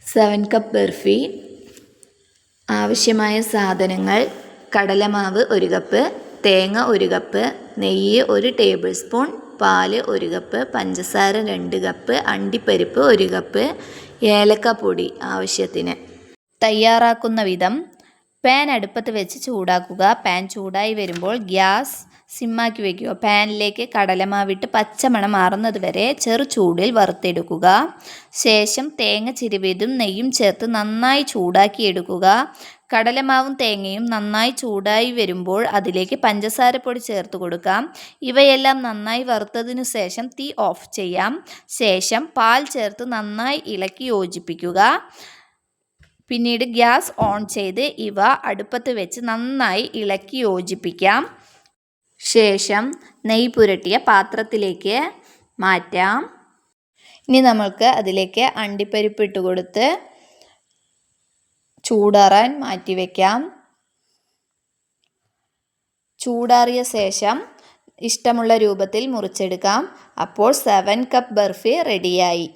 7 cup barfi. ആവശ്യമായ സാധനങ്ങൾ: കടലമാവ് 1 കപ്പ്, തേങ്ങ 1 കപ്പ്, നെയ്യ് 1 ടേബിൾ സ്പൂൺ, പാല് 1 കപ്പ്, പഞ്ചസാര 2 കപ്പ്, അണ്ടിപ്പരിപ്പ് 1 കപ്പ്, ഏലക്കപ്പൊടി ആവശ്യത്തിന്. തയ്യാറാക്കുന്ന വിധം: പാൻ അടുപ്പത്ത് വെച്ച് ചൂടാക്കുക. പാൻ ചൂടായി വരുമ്പോൾ ഗ്യാസ് സിമ്മാക്കി വയ്ക്കുക. പാനിലേക്ക് കടലമാവിട്ട് പച്ചമണം മാറുന്നത് വരെ ചെറു ചൂടിൽ വറുത്തെടുക്കുക. ശേഷം തേങ്ങ ചിരവിയതും നെയ്യും ചേർത്ത് നന്നായി ചൂടാക്കിയെടുക്കുക. കടലമാവും തേങ്ങയും നന്നായി ചൂടായി വരുമ്പോൾ അതിലേക്ക് പഞ്ചസാരപ്പൊടി ചേർത്ത് കൊടുക്കാം. ഇവയെല്ലാം നന്നായി വറുത്തതിനു ശേഷം തീ ഓഫ് ചെയ്യാം. ശേഷം പാൽ ചേർത്ത് നന്നായി ഇളക്കി യോജിപ്പിക്കുക. പിന്നീട് ഗ്യാസ് ഓൺ ചെയ്ത് ഇവ അടുപ്പത്ത് വെച്ച് നന്നായി ഇളക്കി യോജിപ്പിക്കാം. ശേഷം നെയ്യ് പുരട്ടിയ പാത്രത്തിലേക്ക് മാറ്റാം. ഇനി നമ്മൾക്ക് അതിലേക്ക് അണ്ടിപ്പരിപ്പ് ഇട്ട് കൊടുത്ത് ചൂടാറാൻ മാറ്റിവെക്കാം. ചൂടാറിയ ശേഷം ഇഷ്ടമുള്ള രൂപത്തിൽ മുറിച്ചെടുക്കാം. അപ്പോൾ 7 കപ്പ് ബർഫി റെഡിയായി.